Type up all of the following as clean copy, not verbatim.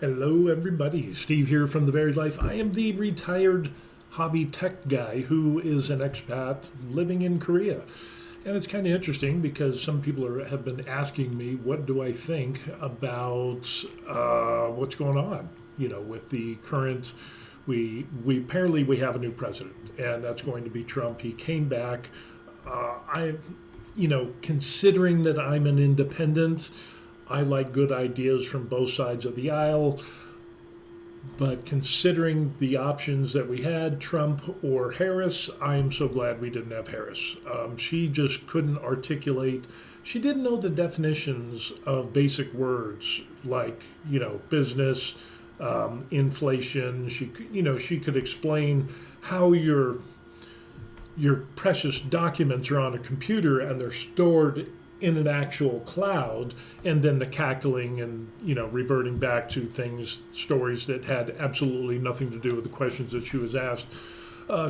Hello, everybody. Steve here from The Varied Life. I am the retired hobby tech guy who is an expat living in Korea. And it's kind of interesting because some people have been asking me, what do I think about what's going on? With the current, we apparently we have a new president, and that's going to be Trump. He came back. Considering that I'm an independent, I like good ideas from both sides of the aisle. But considering the options that we had, Trump or Harris, I am so glad we didn't have Harris. She just couldn't articulate, she didn't know the definitions of basic words like, business, inflation. She could explain how your precious documents are on a computer and they're stored in an actual cloud, and then the cackling and reverting back to stories that had absolutely nothing to do with the questions that she was asked.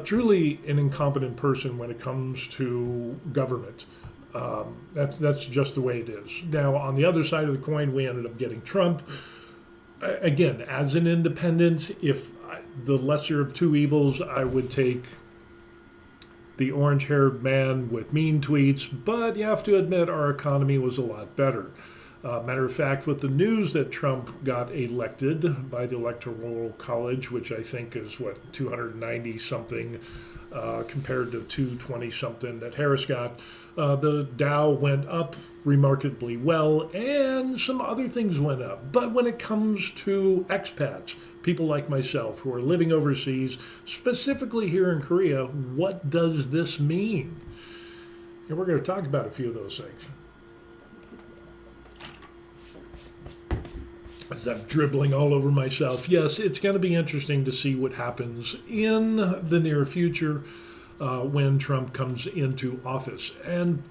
Truly an incompetent person when it comes to government. That's just the way it is. Now, on the other side of the coin, we ended up getting Trump. Again, as an independent, if the lesser of two evils, I would take the orange haired man with mean tweets, but you have to admit our economy was a lot better. Matter of fact, with the news that Trump got elected by the Electoral College, which I think is 290 something compared to 220 something that Harris got, the Dow went up remarkably well, and some other things went up. But when it comes to expats, people like myself who are living overseas, specifically here in Korea, what does this mean? And we're going to talk about a few of those things. As I'm dribbling all over myself, yes, it's going to be interesting to see what happens in the near future when Trump comes into office. And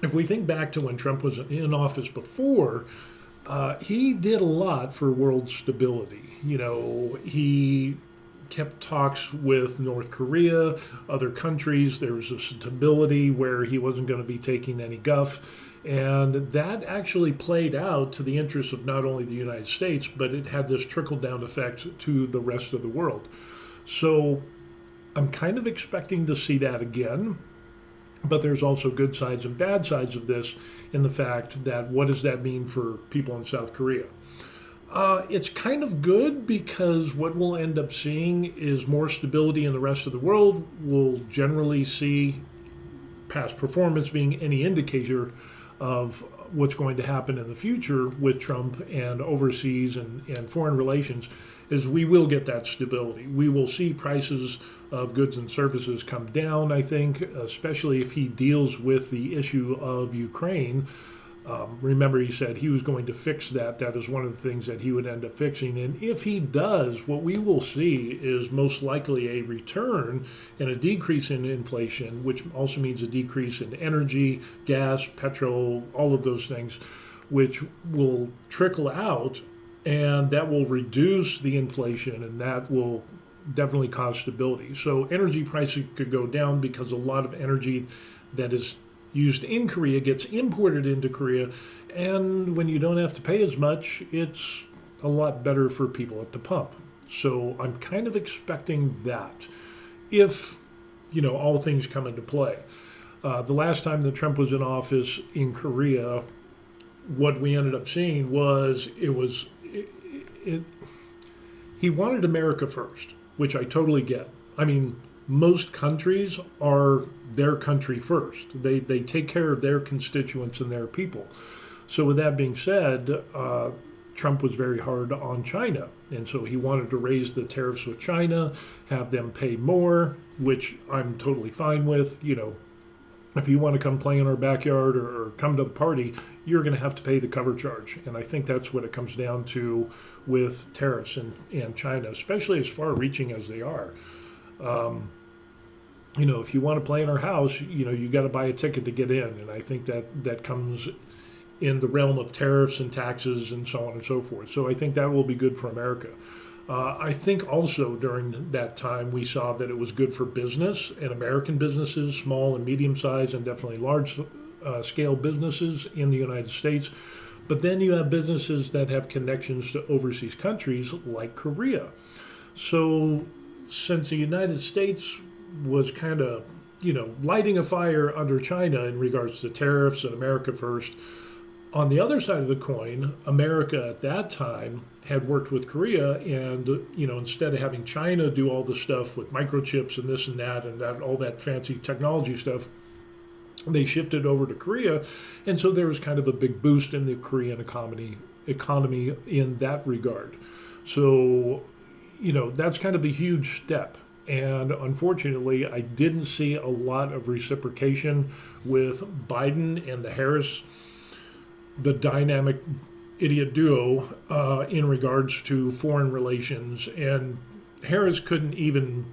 if we think back to when Trump was in office before, he did a lot for world stability. He kept talks with North Korea, other countries. There was a stability where he wasn't going to be taking any guff. And that actually played out to the interests of not only the United States, but it had this trickle down effect to the rest of the world. So I'm kind of expecting to see that again. But there's also good sides and bad sides of this in the fact that what does that mean for people in South Korea? It's kind of good because what we'll end up seeing is more stability in the rest of the world. We'll generally see past performance being any indicator of what's going to happen in the future with Trump and overseas and foreign relations is we will get that stability. We will see prices of goods and services come down, I think, especially if he deals with the issue of Ukraine. Remember, he said he was going to fix that. That is one of the things that he would end up fixing. And if he does, what we will see is most likely a return and a decrease in inflation, which also means a decrease in energy, gas, petrol, all of those things, which will trickle out, and that will reduce the inflation, and that will definitely cause stability. So energy prices could go down because a lot of energy that is used in Korea gets imported into Korea, and when you don't have to pay as much, it's a lot better for people at the pump. So I'm kind of expecting that if all things come into play. The last time that Trump was in office in Korea, what we ended up seeing was he wanted America first, which I totally get. I mean, most countries are their country first. They take care of their constituents and their people. So with that being said, Trump was very hard on China. And so he wanted to raise the tariffs with China, have them pay more, which I'm totally fine with. If you want to come play in our backyard or come to the party, you're going to have to pay the cover charge. And I think that's what it comes down to with tariffs and China, especially as far reaching as they are. If you want to play in our house, you got to buy a ticket to get in. And I think that comes in the realm of tariffs and taxes and so on and so forth. So I think that will be good for America. I think also during that time we saw that it was good for business and American businesses, small and medium sized and definitely large scale businesses in the United States. But then you have businesses that have connections to overseas countries like Korea. So since the United States was kind of, lighting a fire under China in regards to tariffs and America first, on the other side of the coin, America at that time had worked with Korea, and instead of having China do all the stuff with microchips and this and that all that fancy technology stuff, they shifted over to Korea, and so there was kind of a big boost in the Korean economy in that regard. So, that's kind of a huge step. And unfortunately, I didn't see a lot of reciprocation with Biden and the Harris, the dynamic idiot duo, in regards to foreign relations. And Harris couldn't even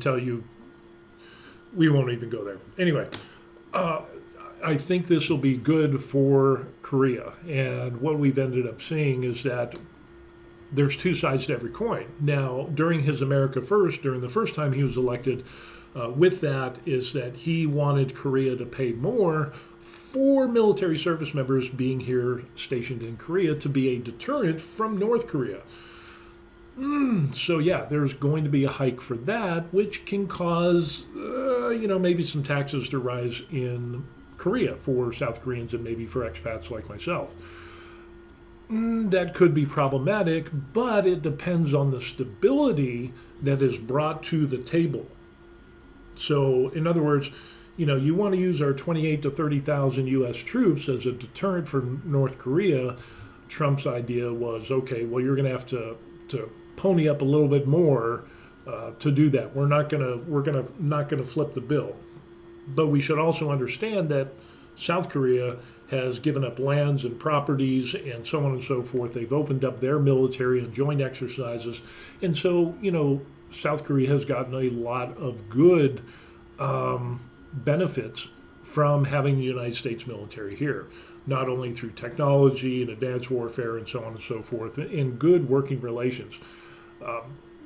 tell you, we won't even go there. Anyway, I think this will be good for Korea. And what we've ended up seeing is that there's two sides to every coin. Now, during his America First, during the first time he was elected, with that is that he wanted Korea to pay more for military service members being here stationed in Korea to be a deterrent from North Korea. So yeah, there's going to be a hike for that, which can cause, maybe some taxes to rise in Korea for South Koreans and maybe for expats like myself. That could be problematic, but it depends on the stability that is brought to the table. So, in other words, you want to use our 28 to 30,000 U.S. troops as a deterrent for North Korea. Trump's idea was, okay, well, you're going to have to pony up a little bit more to do that. We're not gonna flip the bill, but we should also understand that South Korea has given up lands and properties and so on and so forth. They've opened up their military and joint exercises. And so, South Korea has gotten a lot of good benefits from having the United States military here, not only through technology and advanced warfare and so on and so forth, and good working relations.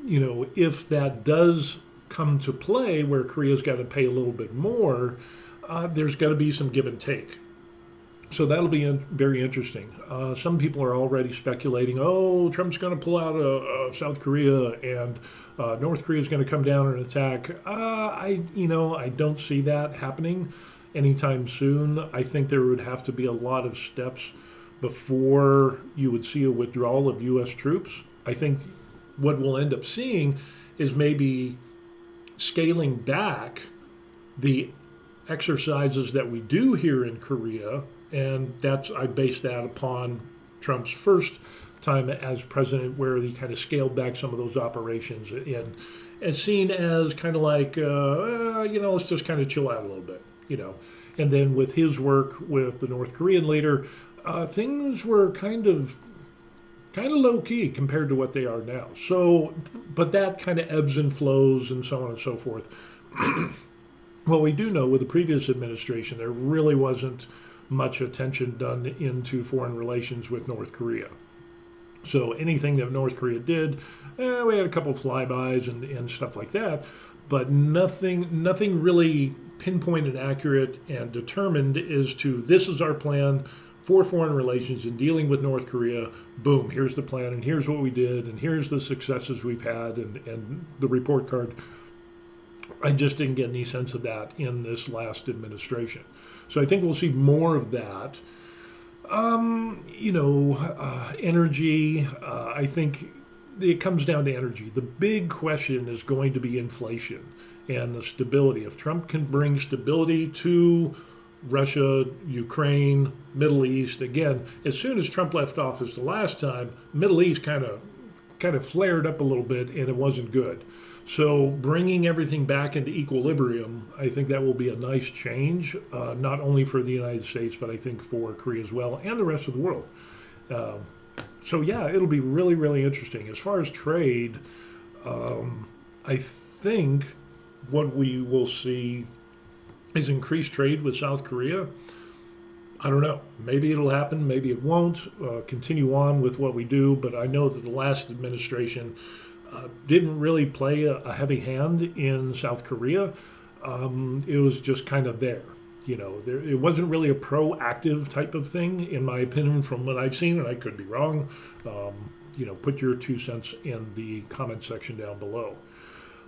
If that does come to play where Korea's got to pay a little bit more, there's got to be some give and take. So that'll be very interesting. Some people are already speculating, Trump's going to pull out of South Korea and North Korea is going to come down and attack. I don't see that happening anytime soon. I think there would have to be a lot of steps before you would see a withdrawal of U.S. troops. I think what we'll end up seeing is maybe scaling back the exercises that we do here in Korea, and I base that upon Trump's first time as president, where he kind of scaled back some of those operations and seen as kind of like, let's just kind of chill out a little bit, And then with his work with the North Korean leader, things were kind of low key compared to what they are now. So, but that kind of ebbs and flows and so on and so forth. What we do know with the previous administration, there really wasn't much attention done into foreign relations with North Korea. So anything that North Korea did, we had a couple of flybys and stuff like that, but nothing really pinpointed, accurate, and determined as to this is our plan for foreign relations and dealing with North Korea. Boom, here's the plan, and here's what we did, and here's the successes we've had, and the report card. I just didn't get any sense of that in this last administration. So I think we'll see more of that. Energy, I think it comes down to energy. The big question is going to be inflation and the stability. If Trump can bring stability to Russia, Ukraine, Middle East, again, as soon as Trump left office the last time, Middle East kind of flared up a little bit, and it wasn't good. So bringing everything back into equilibrium, I think that will be a nice change, not only for the United States, but I think for Korea as well, and the rest of the world. So yeah, it'll be really, really interesting. As far as trade, I think what we will see is increased trade with South Korea. I don't know. Maybe it'll happen. Maybe it won't. Continue on with what we do. But I know that the last administration didn't really play a heavy hand in South Korea. It was just kind of there. It wasn't really a proactive type of thing, in my opinion, from what I've seen, and I could be wrong. Put your 2 cents in the comment section down below.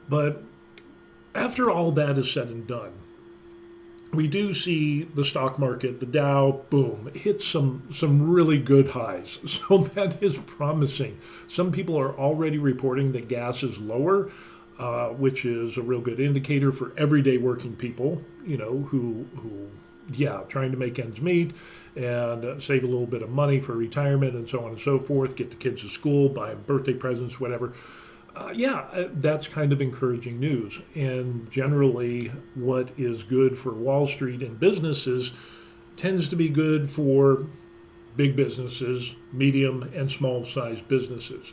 But after all that is said and done, we do see the stock market, the Dow, boom, hit some really good highs. So that is promising. Some people are already reporting that gas is lower, which is a real good indicator for everyday working people, who trying to make ends meet and save a little bit of money for retirement and so on and so forth, get the kids to school, buy them birthday presents, whatever. That's kind of encouraging news. And generally, what is good for Wall Street and businesses tends to be good for big businesses, medium and small sized businesses.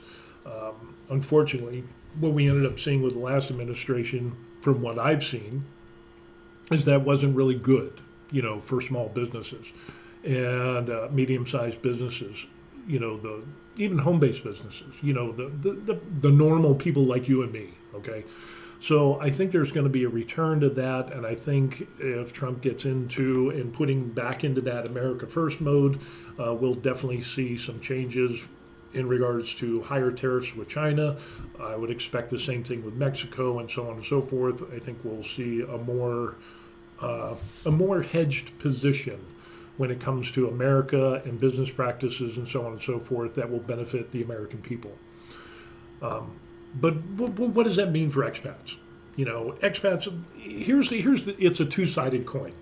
Unfortunately, what we ended up seeing with the last administration, from what I've seen, is that wasn't really good, for small businesses and medium-sized businesses, even home-based businesses, the normal people like you and me, okay? So I think there's going to be a return to that, and I think if Trump gets into and putting back into that America First mode, we'll definitely see some changes in regards to higher tariffs with China. I would expect the same thing with Mexico and so on and so forth. I think we'll see a more hedged position when it comes to America and business practices and so on and so forth that will benefit the American people. But what does that mean for expats? Expats, it's a two-sided coin.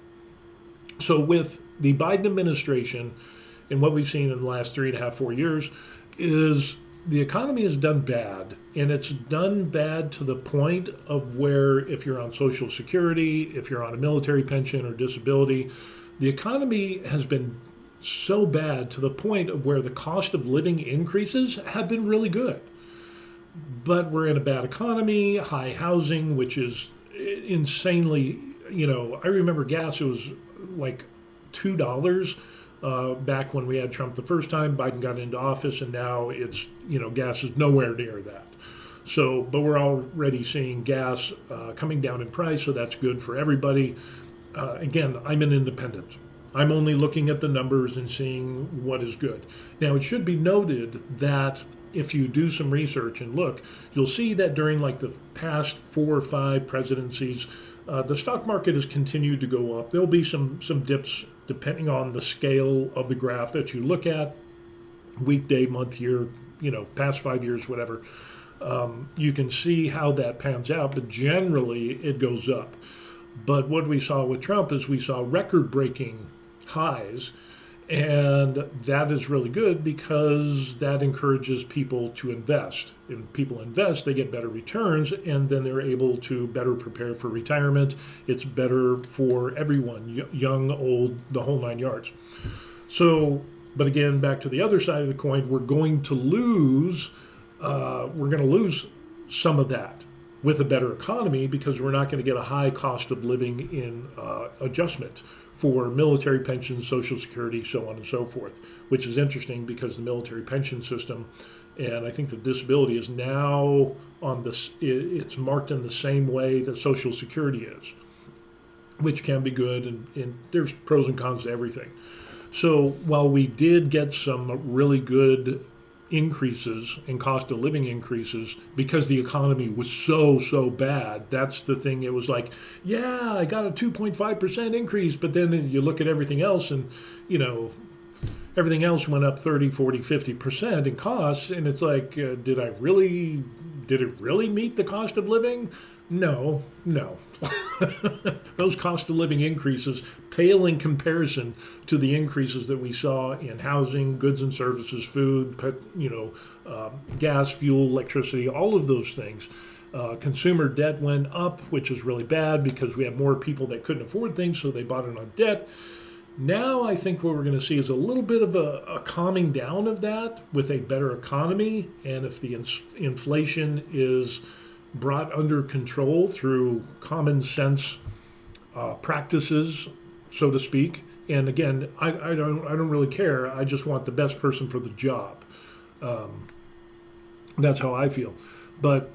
So with the Biden administration and what we've seen in the last 3.5, 4 years is the economy has done bad, and it's done bad to the point of where if you're on Social Security, if you're on a military pension or disability, the economy has been so bad to the point of where the cost of living increases have been really good. But we're in a bad economy, high housing, which is insanely, I remember gas, it was like $2 back when we had Trump the first time. Biden got into office, and now it's, gas is nowhere near that. So, but we're already seeing gas coming down in price, so that's good for everybody. Again, I'm an independent. I'm only looking at the numbers and seeing what is good. Now, it should be noted that if you do some research and look, you'll see that during like the past 4 or 5 presidencies, the stock market has continued to go up. There'll be some dips depending on the scale of the graph that you look at, week, day, month, year, past 5 years, whatever. You can see how that pans out, but generally it goes up. But what we saw with Trump is we saw record-breaking highs, and that is really good because that encourages people to invest. If people invest, they get better returns, and then they're able to better prepare for retirement. It's better for everyone, young, old, the whole 9 yards. So, but again, back to the other side of the coin, we're going to lose some of that with a better economy because we're not going to get a high cost of living in adjustment for military pensions, Social Security, so on and so forth, which is interesting because the military pension system, and I think the disability is now on this, it's marked in the same way that Social Security is, which can be good, and there's pros and cons to everything. So while we did get some really good increases in cost of living increases because the economy was so bad, that's the thing. It was like, yeah, I got a 2.5% increase, but then you look at everything else and everything else went up 30, 40, 50% in costs, and it's like, did it really meet the cost of living? No. Those cost of living increases pale in comparison to the increases that we saw in housing, goods and services, food, gas, fuel, electricity, all of those things. Consumer debt went up, which is really bad because we have more people that couldn't afford things, so they bought it on debt. Now I think what we're going to see is a little bit of a calming down of that with a better economy, and if the inflation is brought under control through common sense practices, so to speak. And again, I don't really care. I just want the best person for the job. That's how I feel. But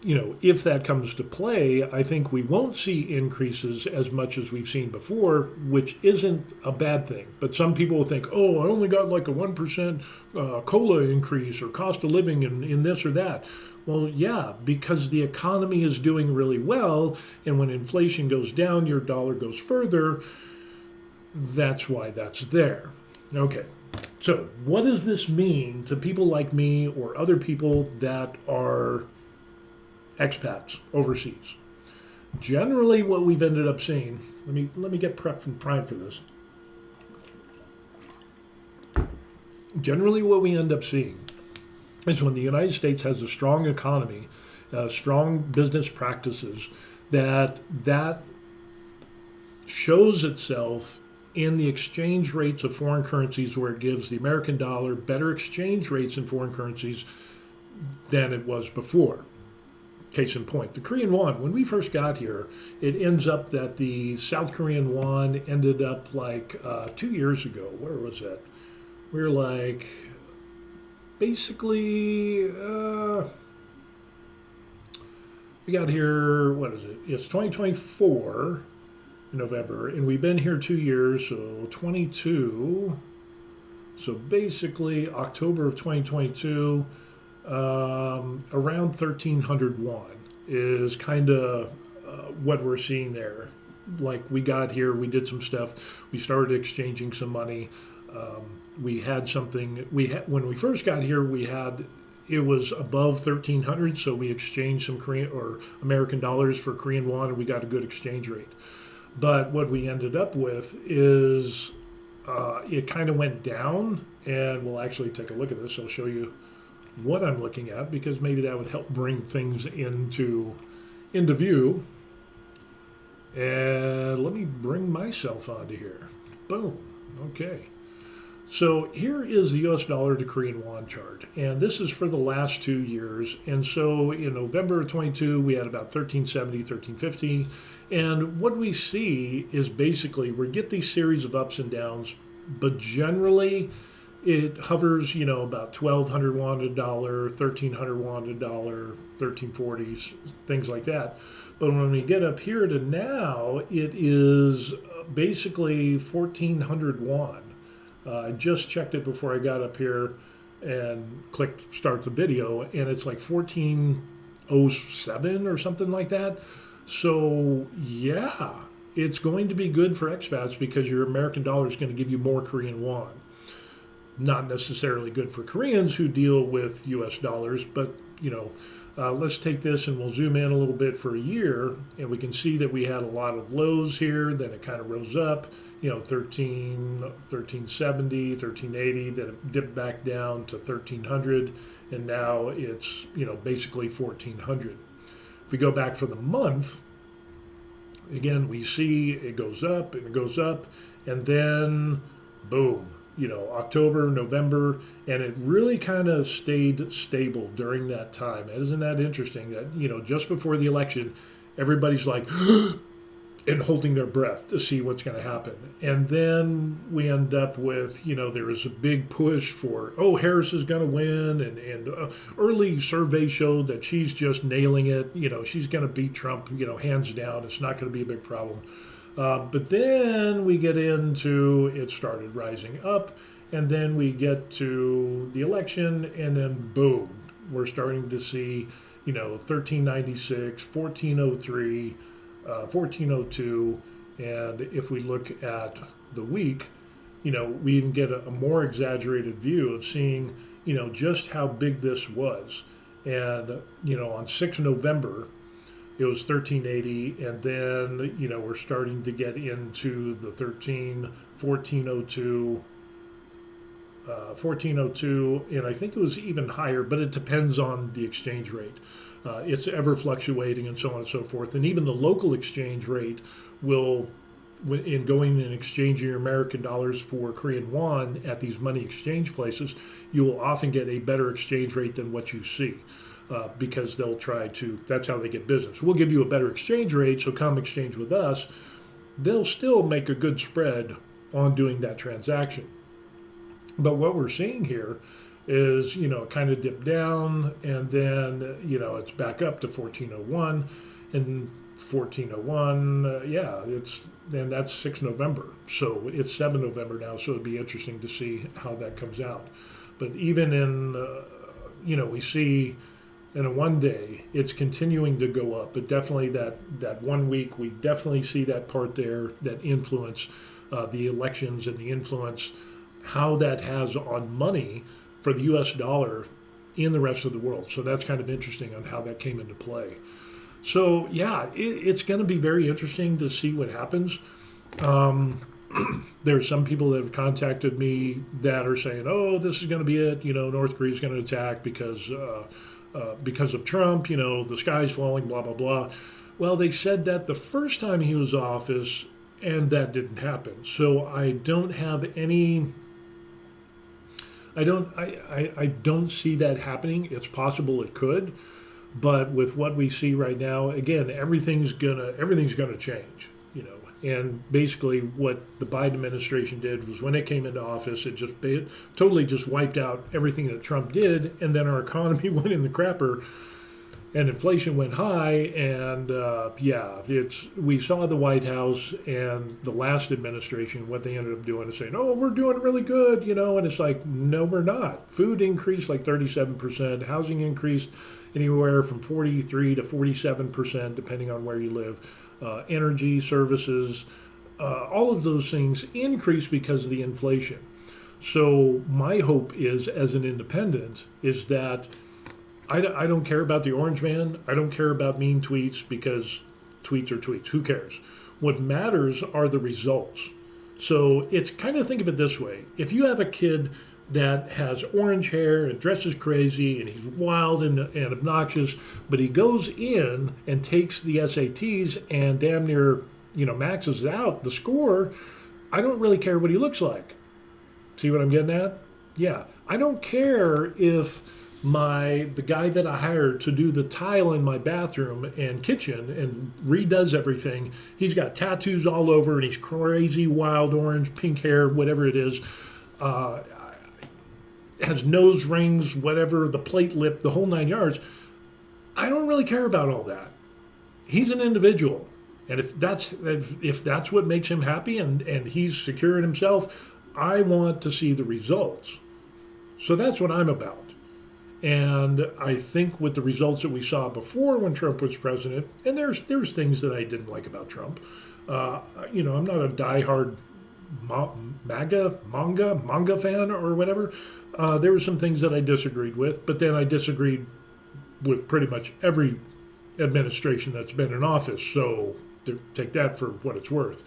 if that comes to play, I think we won't see increases as much as we've seen before, which isn't a bad thing. But some people will think, oh, I only got like a 1% COLA increase or cost of living in this or that. Well, yeah, because the economy is doing really well, and when inflation goes down, your dollar goes further. That's why that's there. Okay, so what does this mean to people like me or other people that are expats overseas? Generally, what we've ended up seeing. Let me get prepped and primed for this. Generally, what we end up seeing is when the United States has a strong economy, strong business practices, that shows itself in the exchange rates of foreign currencies, where it gives the American dollar better exchange rates in foreign currencies than it was before. Case in point, the Korean won. When we first got here, it ends up that the South Korean won ended up like 2 years ago. Where was it? We were like, basically, we got here, what is it? It's 2024 in November, and we've been here 2 years, so 22. So basically, October of 2022. Around 1300 won is kind of what we're seeing there. Like, we got here, we did some stuff, we started exchanging some money. We had something. When we first got here, it was above 1300, so we exchanged some Korean or American dollars for Korean won, and we got a good exchange rate. But what we ended up with is it kind of went down, and we'll actually take a look at this. I'll show you what I'm looking at, because maybe that would help bring things into view. And let me bring myself onto here. Boom. Okay. So here is the US dollar to Korean won chart. And this is for the last 2 years. And so in November of 22, we had about 1370, 1350. And what we see is basically we get these series of ups and downs, but generally it hovers, about 1,200 won a dollar, 1,300 won a dollar, 1,340, things like that. But when we get up here to now, it is basically 1,400 won. I just checked it before I got up here and clicked start the video, and it's like 1407 or something like that. So yeah, it's going to be good for expats because your American dollar is going to give you more Korean won. Not necessarily good for Koreans who deal with US dollars, but let's take this and we'll zoom in a little bit for a year, and we can see that we had a lot of lows here, then it kind of rose up, 1370, 1380, then it dipped back down to 1300, and now it's, basically 1400. If we go back for the month, again, we see it goes up and it goes up, and then boom, October, November, and it really kind of stayed stable during that time. Isn't that interesting that, just before the election, everybody's like, and holding their breath to see what's going to happen. And then we end up with, there was a big push for, Harris is going to win. And early surveys showed that she's just nailing it. She's going to beat Trump, hands down. It's not going to be a big problem. But then we get into, it started rising up. And then we get to the election, and then boom, we're starting to see, 1396, 1403, 1402, and if we look at the week, we even get a more exaggerated view of seeing, just how big this was. And, on 6 November, it was 1380, and then, we're starting to get into the 1402, 1402, and I think it was even higher, but it depends on the exchange rate. It's ever fluctuating and so on and so forth. And even the local exchange rate will, in going and exchanging your American dollars for Korean won at these money exchange places, you will often get a better exchange rate than what you see. Because they'll try to, that's how they get business. We'll give you a better exchange rate, so come exchange with us. They'll still make a good spread on doing that transaction. But what we're seeing here is, kind of dipped down, and then, it's back up to 1401, and 1401, and that's 6 November. So it's 7 November now, so it'd be interesting to see how that comes out. But even in, we see in a one day, it's continuing to go up, but definitely that 1 week, we definitely see that part there, that influence the elections and the influence how that has on money for the US dollar in the rest of the world. So that's kind of interesting on how that came into play. So yeah, it's going to be very interesting to see what happens. There's some people that have contacted me that are saying, "Oh, this is going to be it. North Korea's going to attack because of Trump. The sky's falling. Blah blah blah." Well, they said that the first time he was office, and that didn't happen. So I don't have any. I don't see that happening. It's possible it could, but with what we see right now, again, everything's gonna change. And basically what the Biden administration did was when it came into office, it totally just wiped out everything that Trump did, and then our economy went in the crapper, and inflation went high, and we saw the White House and the last administration, what they ended up doing is saying, "Oh, we're doing really good," and it's like, no, we're not. Food increased like 37%, housing increased anywhere from 43 to 47%, depending on where you live. Energy, services, all of those things increase because of the inflation. So my hope is, as an independent, is that I don't care about the orange man. I don't care about mean tweets, because tweets are tweets. Who cares? What matters are the results. So it's kind of, think of it this way. If you have a kid that has orange hair and dresses crazy and he's wild and obnoxious, but he goes in and takes the SATs and damn near, maxes out the score, I don't really care what he looks like. See what I'm getting at? Yeah. I don't care if the guy that I hired to do the tile in my bathroom and kitchen and redoes everything, he's got tattoos all over and he's crazy, wild orange, pink hair, whatever it is, has nose rings, whatever, the plate lip, the whole 9 yards. I don't really care about all that. He's an individual. And if that's what makes him happy and he's secure in himself, I want to see the results. So that's what I'm about. And I think with the results that we saw before when Trump was president, and there's things that I didn't like about Trump. I'm not a diehard manga fan or whatever. There were some things that I disagreed with, but then I disagreed with pretty much every administration that's been in office. So take that for what it's worth.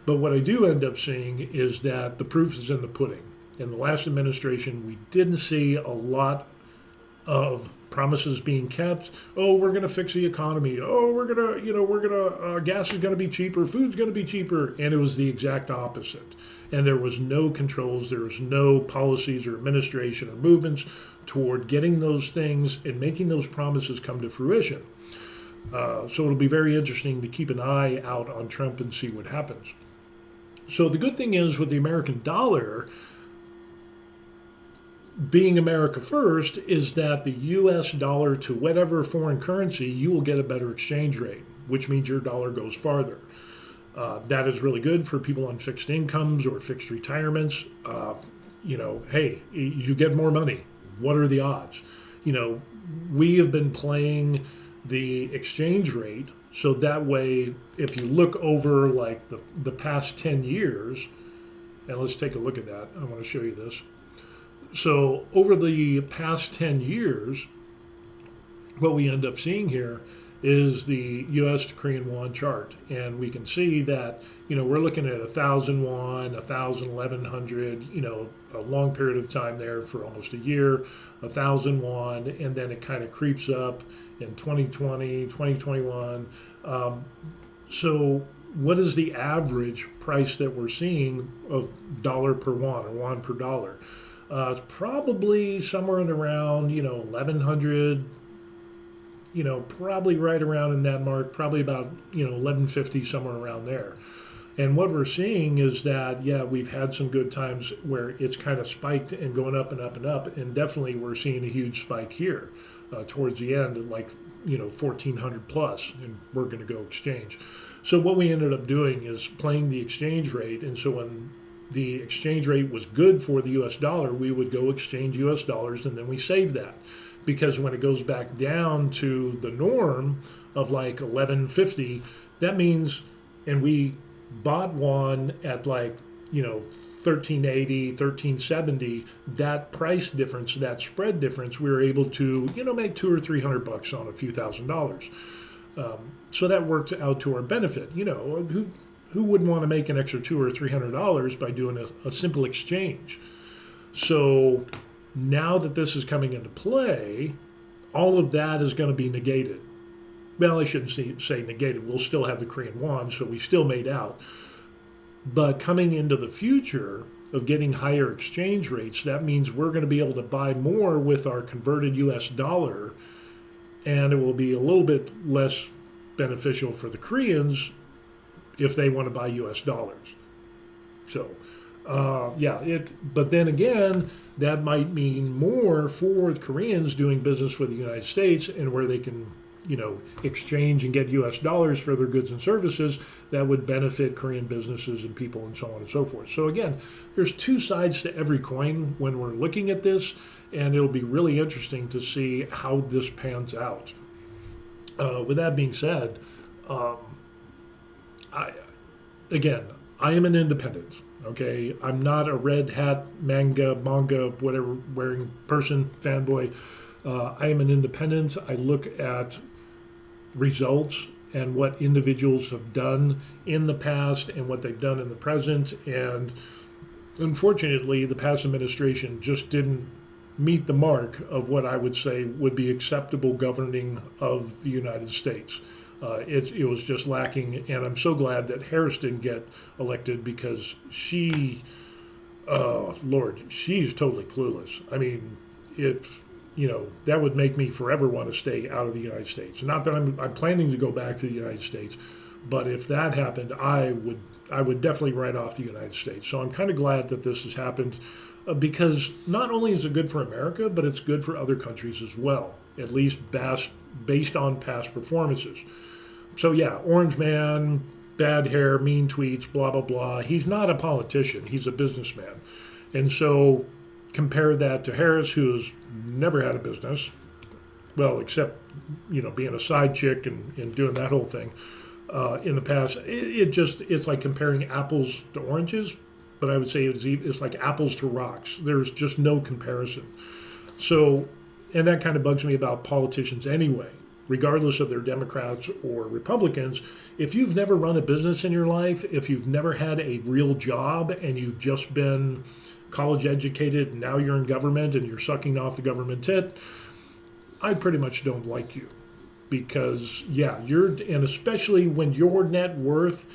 But what I do end up seeing is that the proof is in the pudding. In the last administration, we didn't see a lot of promises being kept. Oh, we're going to fix the economy. Oh, gas is going to be cheaper. Food's going to be cheaper. And it was the exact opposite. And there was no controls. There was no policies or administration or movements toward getting those things and making those promises come to fruition. So it'll be very interesting to keep an eye out on Trump and see what happens. So the good thing is, with the American dollar being America first, is that the US dollar to whatever foreign currency, you will get a better exchange rate, which means your dollar goes farther. That is really good for people on fixed incomes or fixed retirements. Hey, you get more money. What are the odds? We have been playing the exchange rate, so that way, if you look over like the past 10 years, and let's take a look at that. I want to show you this. So over the past 10 years, what we end up seeing here is the U.S. to Korean won chart. And we can see that, we're looking at 1,000 won, 1,000, 1,100, a long period of time there for almost a year, 1,000 won, and then it kind of creeps up in 2020, 2021. So what is the average price that we're seeing of dollar per won or won per dollar? It's probably somewhere in around, 1,100, probably right around in that mark, probably about, 1,150, somewhere around there. And what we're seeing is that, yeah, we've had some good times where it's kind of spiked and going up and up and up. And definitely we're seeing a huge spike here towards the end, like, 1400 plus, and we're going to go exchange. So what we ended up doing is playing the exchange rate. And so when the exchange rate was good for the US dollar, we would go exchange US dollars and then we save that. Because when it goes back down to the norm of like 1150, that means, and we bought one at like, 1380, 1370, that price difference, that spread difference, we were able to, make $200 or $300 on a few $1,000s. So that worked out to our benefit. Who wouldn't want to make an extra $200 or $300 by doing a simple exchange? So now that this is coming into play, all of that is going to be negated. Well, I shouldn't say negated. We'll still have the Korean won, so we still made out. But coming into the future of getting higher exchange rates, that means we're going to be able to buy more with our converted US dollar, and it will be a little bit less beneficial for the Koreans if they want to buy US dollars. So, but then again, that might mean more for the Koreans doing business with the United States, and where they can, exchange and get US dollars for their goods and services. That would benefit Korean businesses and people and so on and so forth. So again, there's two sides to every coin when we're looking at this, and it'll be really interesting to see how this pans out. With that being said, I am an independent. Okay, I'm not a red hat, manga, whatever wearing person, fanboy. I am an independent. I look at results and what individuals have done in the past and what they've done in the present. And unfortunately, the past administration just didn't meet the mark of what I would say would be acceptable governing of the United States. It was just lacking, and I'm so glad that Harris didn't get elected, because she's totally clueless. I mean, that would make me forever want to stay out of the United States. Not that I'm planning to go back to the United States, but if that happened, I would definitely write off the United States. So I'm kind of glad that this has happened, because not only is it good for America, but it's good for other countries as well, at least based on past performances. So yeah, Orange Man, bad hair, mean tweets, blah, blah, blah. He's not a politician. He's a businessman. And so compare that to Harris, who's never had a business, well, except, being a side chick and doing that whole thing in the past. It's like comparing apples to oranges, but I would say it's like apples to rocks. There's just no comparison. So, and that kind of bugs me about politicians anyway, regardless of they're Democrats or Republicans. If you've never run a business in your life, if you've never had a real job and you've just been college educated and now you're in government and you're sucking off the government tit, I pretty much don't like you. Because, and especially when your net worth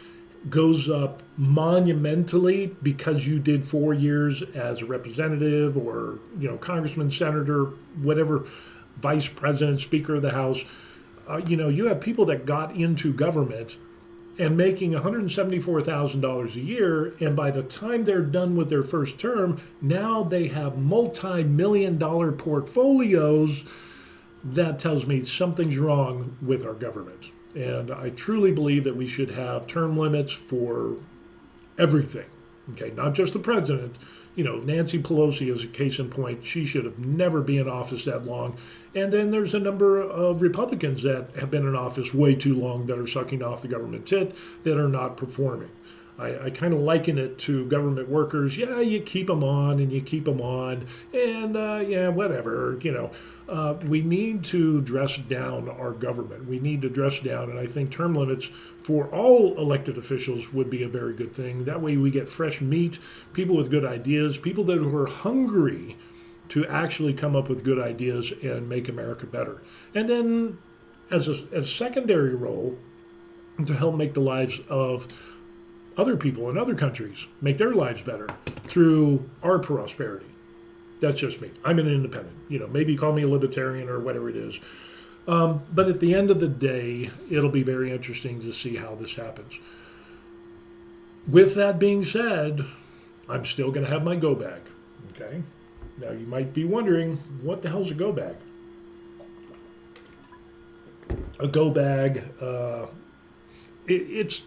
goes up monumentally because you did 4 years as a representative or, congressman, senator, whatever, vice president, speaker of the House. You have people that got into government and making $174,000 a year, and by the time they're done with their first term, now they have multi-million-dollar portfolios. That tells me something's wrong with our government. And I truly believe that we should have term limits for everything. Okay, not just the president. Nancy Pelosi is a case in point. She should have never been in office that long. And then there's a number of Republicans that have been in office way too long that are sucking off the government tit, that are not performing. I kind of liken it to government workers. Yeah, you keep them on and you keep them on, and whatever. We need to dress down our government. We need to dress down, and I think term limits for all elected officials would be a very good thing. That way we get fresh meat, people with good ideas, people that are hungry to actually come up with good ideas and make America better. And then as a secondary role, to help make the lives of other people in other countries, make their lives better through our prosperity. That's just me. I'm an independent. Maybe call me a libertarian or whatever it is. But at the end of the day, it'll be very interesting to see how this happens. With that being said, I'm still going to have my go bag. Okay. Now you might be wondering, what the hell's a go bag? A go bag, it's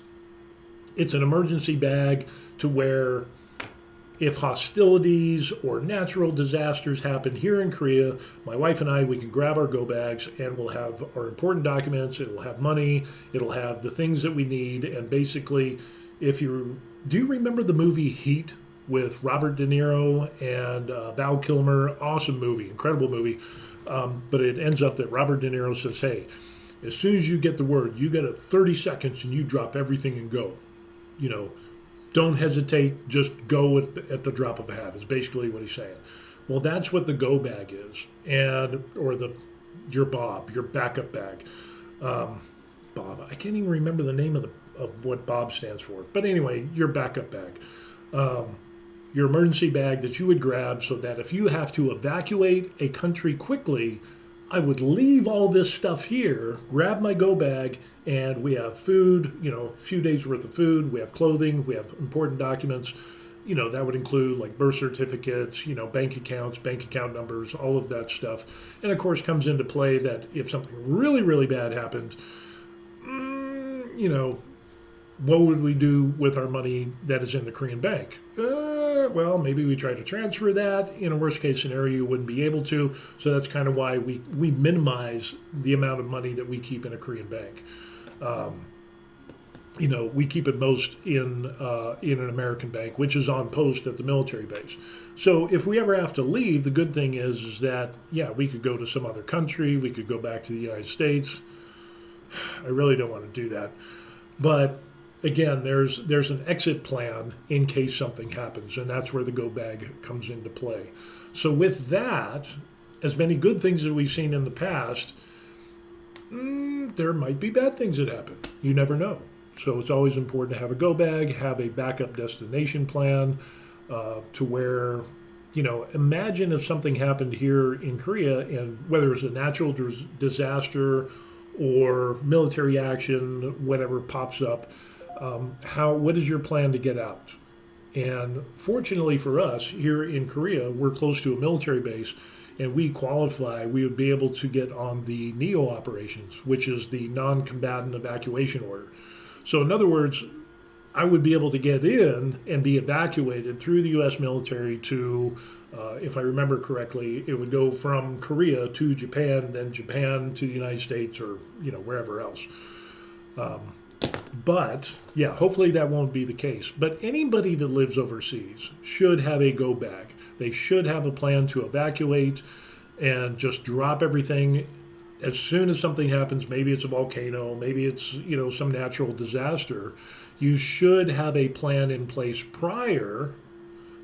an emergency bag to where if hostilities or natural disasters happen here in Korea, my wife and I, we can grab our go bags and we'll have our important documents, it'll have money, it'll have the things that we need. And basically, do you remember the movie Heat with Robert De Niro and Val Kilmer? Awesome movie, incredible movie. But it ends up that Robert De Niro says, hey, as soon as you get the word, you get 30 seconds and you drop everything and go. You know, don't hesitate, just go at the drop of a hat, is basically what he's saying. Well, that's what the go bag is, or your Bob, your backup bag. Bob, I can't even remember the name of what Bob stands for. But anyway, your backup bag. Your emergency bag that you would grab so that if you have to evacuate a country quickly, I would leave all this stuff here, grab my go bag, and we have food, a few days worth of food, we have clothing, we have important documents. That would include like birth certificates, bank accounts, bank account numbers, all of that stuff. And of course comes into play that if something really, really bad happened, what would we do with our money that is in the Korean bank? Well, maybe we try to transfer that. In a worst case scenario, you wouldn't be able to. So that's kind of why we minimize the amount of money that we keep in a Korean bank. We keep it most in an American bank, which is on post at the military base. So if we ever have to leave, the good thing is that, we could go to some other country. We could go back to the United States. I really don't want to do that. But again, there's an exit plan in case something happens, and that's where the go bag comes into play. So with that, as many good things that we've seen in the past, there might be bad things that happen. You never know. So it's always important to have a go bag, have a backup destination plan, to where, imagine if something happened here in Korea, and whether it's a natural disaster or military action, whatever pops up, what is your plan to get out? And fortunately for us here in Korea, we're close to a military base, and we qualify. We would be able to get on the NEO operations, which is the non-combatant evacuation order. So in other words, I would be able to get in and be evacuated through the U.S. military to, if I remember correctly, it would go from Korea to Japan, then Japan to the United States, or wherever else. But hopefully that won't be the case. But anybody that lives overseas should have a go bag. They should have a plan to evacuate and just drop everything as soon as something happens. Maybe it's a volcano, maybe it's some natural disaster. You should have a plan in place prior,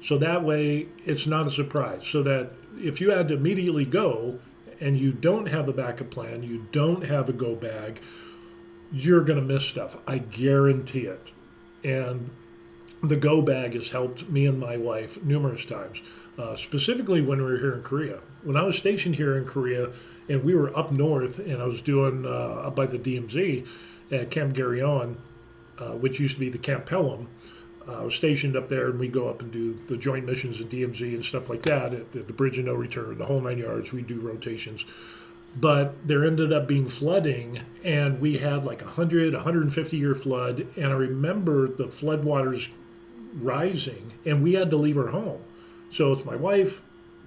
so that way it's not a surprise. So that if you had to immediately go and you don't have a backup plan, you don't have a go bag, you're going to miss stuff. I guarantee it. And the go bag has helped me and my wife numerous times, specifically when we were here in Korea. When I was stationed here in Korea and we were up north, and I was doing up by the DMZ at Camp Garyon, which used to be the Camp Pelham. I was stationed up there, and we go up and do the joint missions at DMZ and stuff like that at the Bridge of No Return, the whole 9 yards. We do rotations. But there ended up being flooding, and we had like 150-year flood. And I remember the floodwaters rising, and we had to leave our home. So it's my wife,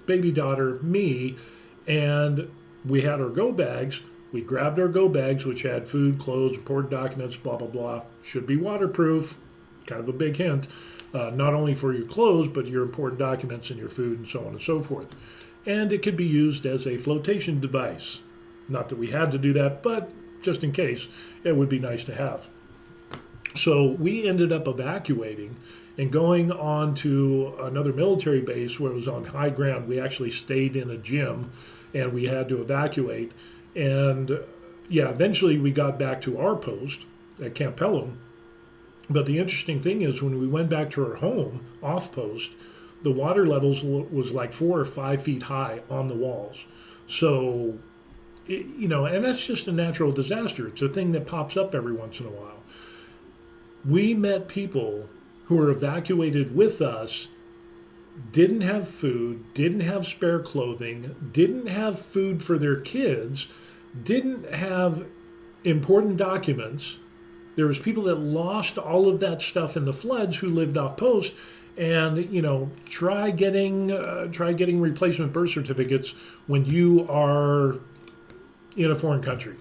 baby daughter, me, and we had our go bags. We grabbed our go bags, which had food, clothes, important documents, blah, blah, blah. Should be waterproof, kind of a big hint, not only for your clothes, but your important documents and your food and so on and so forth. And it could be used as a flotation device. Not that we had to do that, but just in case, it would be nice to have. So we ended up evacuating and going on to another military base where it was on high ground. We actually stayed in a gym, and we had to evacuate. And eventually we got back to our post at Camp Pelham. But the interesting thing is, when we went back to our home off post, the water levels was like 4 or 5 feet high on the walls. So, and that's just a natural disaster. It's a thing that pops up every once in a while. We met people who were evacuated with us didn't have food, didn't have spare clothing, didn't have food for their kids, didn't have important documents. There was people that lost all of that stuff in the floods who lived off post, and try getting replacement birth certificates when you are in a foreign country.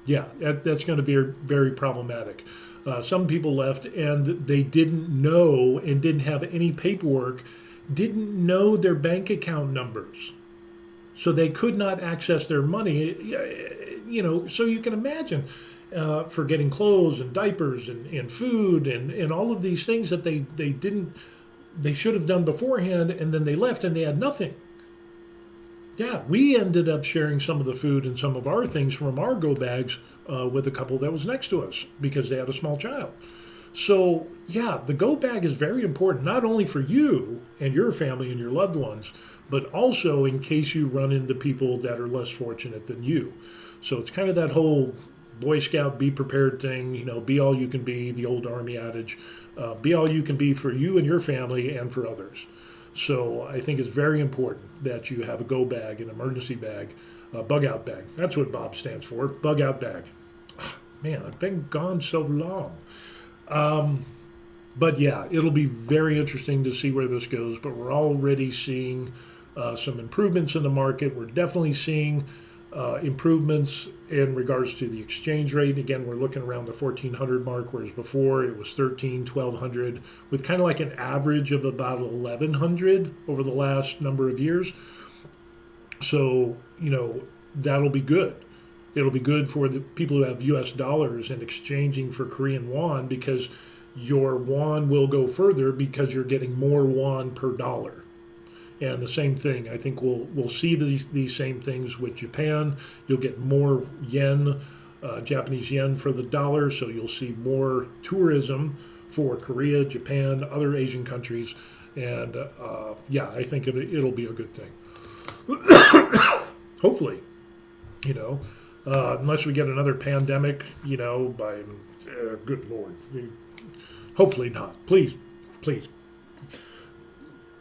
Yeah, that's going to be very problematic. Some people left and they didn't know and didn't have any paperwork, didn't know their bank account numbers, so they could not access their money. So you can imagine for getting clothes and diapers and food and all of these things that they should have done beforehand, and then they left and they had nothing. Yeah, we ended up sharing some of the food and some of our things from our go bags with a couple that was next to us because they had a small child. So, yeah, the go bag is very important, not only for you and your family and your loved ones, but also in case you run into people that are less fortunate than you. So it's kind of that whole Boy Scout be prepared thing, be all you can be, the old Army adage, be all you can be for you and your family and for others. So I think it's very important that you have a go bag, an emergency bag, a bug out bag. That's what Bob stands for, bug out bag. Man, I've been gone so long. But yeah, it'll be very interesting to see where this goes, but we're already seeing some improvements in the market. We're definitely seeing improvements in regards to the exchange rate. Again, we're looking around the 1400 mark, whereas before it was 1200, with kind of like an average of about 1100 over the last number of years. So, that'll be good. It'll be good for the people who have US dollars and exchanging for Korean won, because your won will go further because you're getting more won per dollar. And the same thing, I think we'll see these same things with Japan. You'll get more yen, Japanese yen for the dollar, so you'll see more tourism for Korea, Japan, other Asian countries, and I think it'll be a good thing. Hopefully, unless we get another pandemic, by good Lord, hopefully not. Please.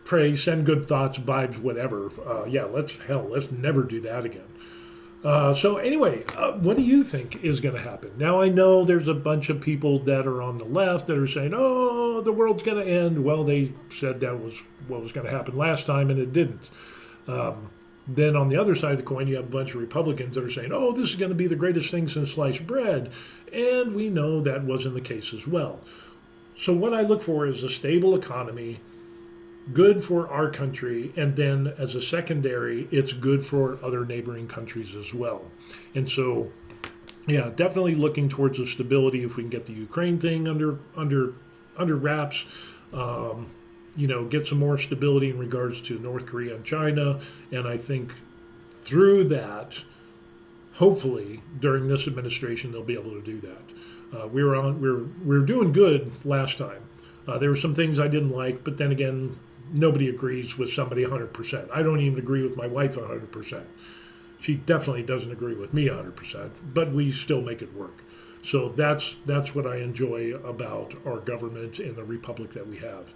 Pray, send good thoughts, vibes, whatever. Let's never do that again. So anyway, what do you think is going to happen? Now, I know there's a bunch of people that are on the left that are saying, oh, the world's going to end. Well, they said that was what was going to happen last time, and it didn't. Then on the other side of the coin, you have a bunch of Republicans that are saying, oh, this is going to be the greatest thing since sliced bread. And we know that wasn't the case as well. So what I look for is a stable economy, good for our country, and then as a secondary, it's good for other neighboring countries as well. And so, yeah, definitely looking towards the stability. If we can get the Ukraine thing under wraps, get some more stability in regards to North Korea and China, and I think through that, hopefully during this administration, they'll be able to do that. We were doing good last time. There were some things I didn't like, but then again, nobody agrees with somebody 100%. I don't even agree with my wife 100%. She definitely doesn't agree with me 100%, but we still make it work. So that's what I enjoy about our government and the republic that we have.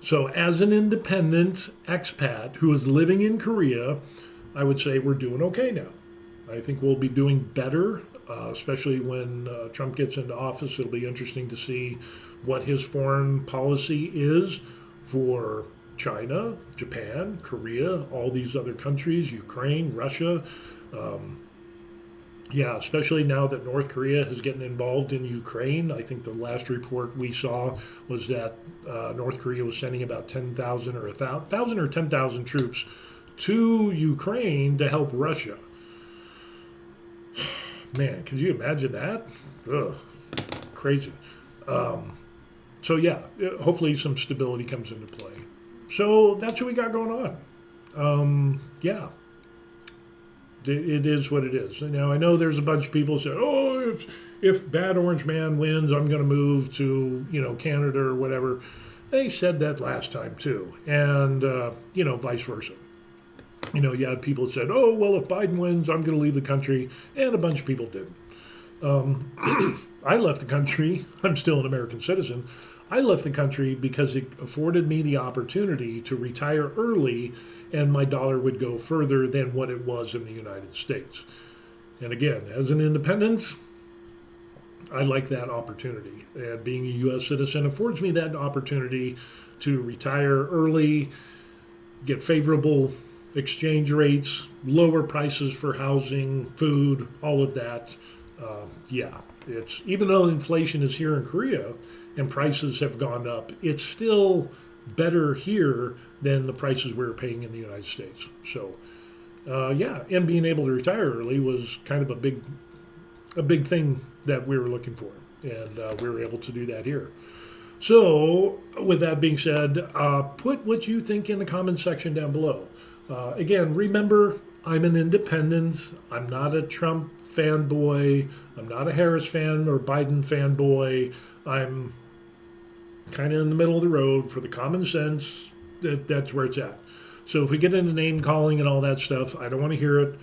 So as an independent expat who is living in Korea, I would say we're doing okay now. I think we'll be doing better, especially when Trump gets into office. It'll be interesting to see what his foreign policy is for China, Japan, Korea, all these other countries, Ukraine, Russia. Especially now that North Korea is getting involved in Ukraine. I think the last report we saw was that North Korea was sending about 10,000 or 1,000 or 10,000 troops to Ukraine to help Russia. Man, can you imagine that? Ugh, crazy. Hopefully some stability comes into play. So that's what we got going on. It is what it is. Now, I know there's a bunch of people who say, oh, if Bad Orange Man wins, I'm going to move to, Canada or whatever. They said that last time too. And, vice versa. You had people that said, oh, well, if Biden wins, I'm going to leave the country. And a bunch of people didn't. I left the country. I'm still an American citizen. I left the country because it afforded me the opportunity to retire early and my dollar would go further than what it was in the United States. And again, as an independent, I like that opportunity. And being a U.S. citizen affords me that opportunity to retire early, get favorable exchange rates, lower prices for housing, food, all of that. Yeah, it's even though inflation is here in Korea and prices have gone up, it's still better here than the prices we were paying in the United States. So, yeah, and being able to retire early was kind of a big thing that we were looking for, and we were able to do that here. So, with that being said, put what you think in the comment section down below. Again, remember, I'm an independent. I'm not a Trump fanboy. I'm not a Harris fan or Biden fanboy. I'm kind of in the middle of the road for the common sense. That's where it's at. So if we get into name calling and all that stuff, I don't want to hear it.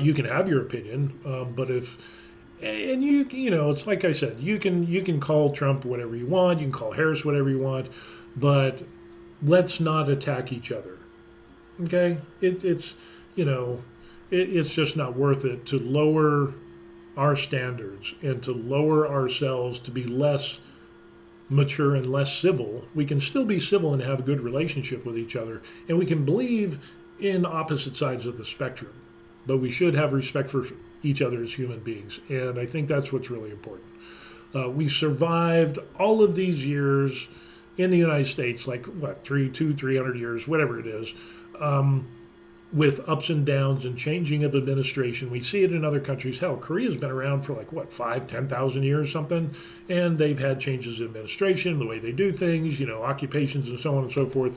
You can have your opinion, but if and you know, it's like I said, you can call Trump whatever you want, you can call Harris whatever you want, but let's not attack each other. Okay, it's you know, it's just not worth it to lower our standards and to lower ourselves to be less mature and less civil. We can still be civil and have a good relationship with each other, and we can believe in opposite sides of the spectrum, but we should have respect for each other as human beings, and I think that's what's really important. We survived all of these years in the United States, like what, 300 years, whatever it is, with ups and downs and changing of administration. We see it in other countries. Hell, Korea's been around for like what, 10,000 years, something, and they've had changes in administration, the way they do things, you know, occupations and so on and so forth.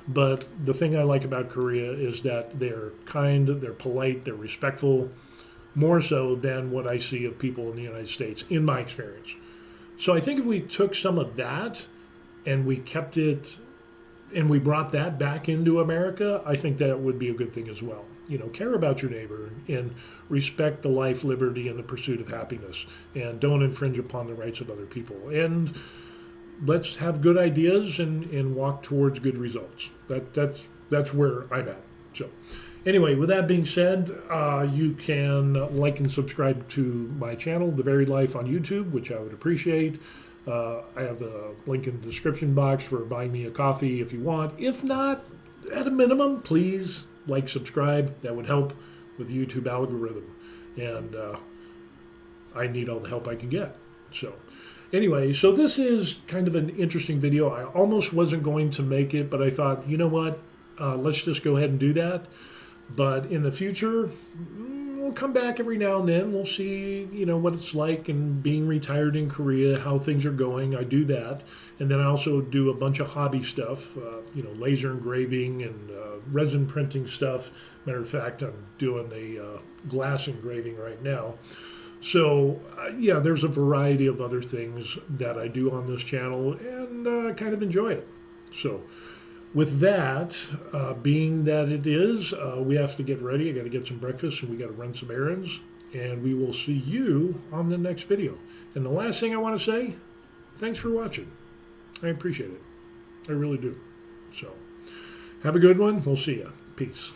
But the thing I like about Korea is that they're kind, they're polite, they're respectful, more so than what I see of people in the United States, in my experience. So I think if we took some of that and we kept it and we brought that back into America, I think that would be a good thing as well. You know, care about your neighbor and respect the life, liberty, and the pursuit of happiness, and don't infringe upon the rights of other people. And let's have good ideas and walk towards good results. That's where I'm at. So, anyway, with that being said, you can like and subscribe to my channel, The Varied Life, on YouTube, which I would appreciate. I have the link in the description box for buying me a coffee if you want. If not, at a minimum, please like, subscribe. That would help with the YouTube algorithm. And I need all the help I can get. So anyway, so this is kind of an interesting video. I almost wasn't going to make it, but I thought, you know what? Let's just go ahead and do that. But in the future, we'll come back every now and then. We'll see, you know, what it's like and being retired in Korea, how things are going. I do that. And then I also do a bunch of hobby stuff, you know, laser engraving and resin printing stuff. Matter of fact, I'm doing a glass engraving right now. So, yeah, there's a variety of other things that I do on this channel, and I kind of enjoy it. So, with that, being that it is, we have to get ready. I got to get some breakfast and we got to run some errands. And we will see you on the next video. And the last thing I want to say, thanks for watching. I appreciate it. I really do. So, have a good one. We'll see you. Peace.